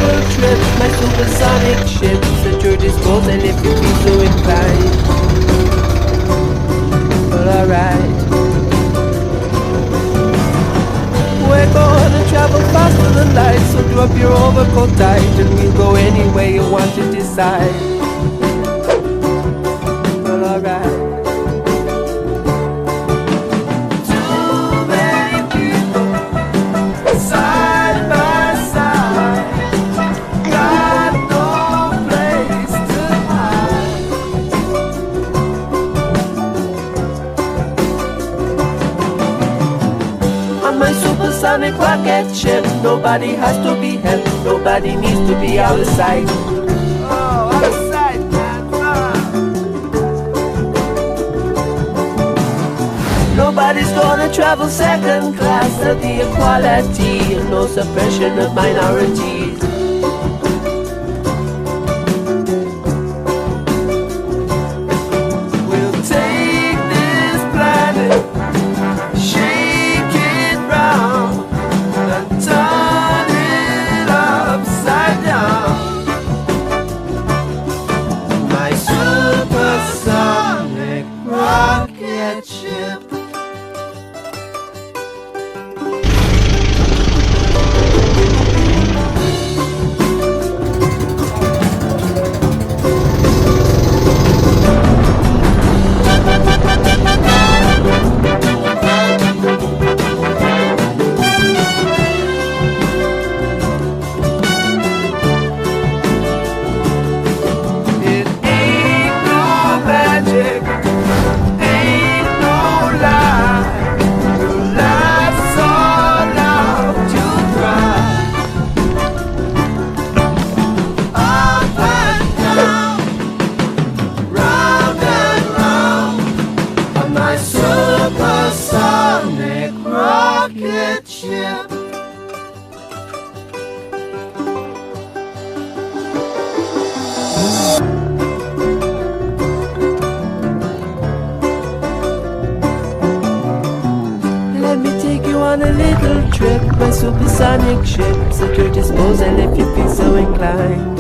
little trip, my supersonic ship's at your disposal if you feel so inclined. Well, alright. We're gonna travel faster than light, so drop your overcoat tight and we'll go anywhere you want to decide. Well, alright. Supersonic rocket ship, nobody has to be helped, nobody needs to be out of sight. Oh, out of sight, man. Nobody's gonna travel second class, there'll be equality and no suppression of minorities. We'll take this planet, ship. It ain't no magic. Supersonic rocket ship. Let me take you on a little trip. My supersonic ship's at your disposal if you feel so inclined.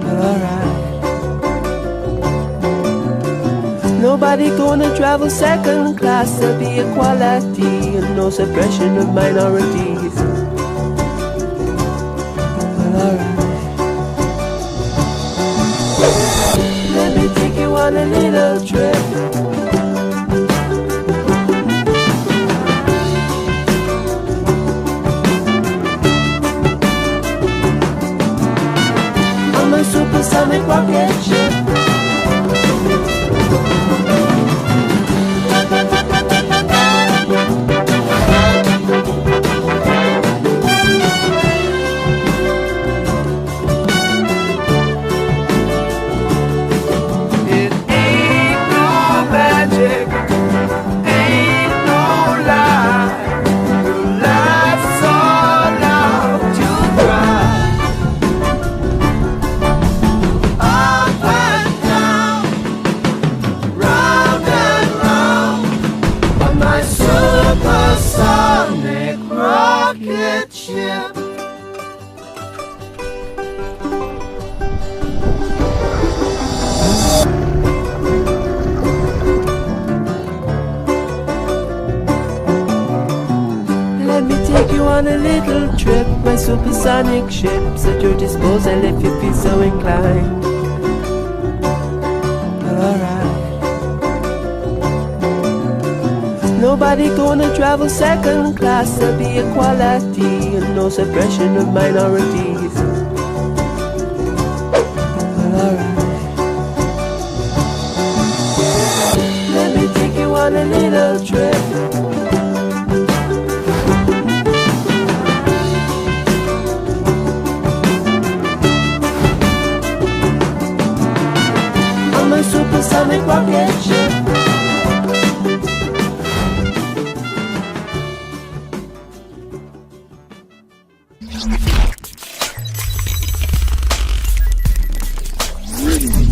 Alright. Nobody gonna travel second class, there'll be equality and no suppression of minorities. Well, alright. Let me take you on a little trip. I'm a supersonic rocket ship. Supersonic rocket ship. Let me take you on a little trip. My supersonic ship's at your disposal if you feel so inclined. Alright. Nobody gonna travel second class, there'll be equality and no suppression of minorities. Well, alright. Let me take you on a little trip. I'm a supersonic rocket ship.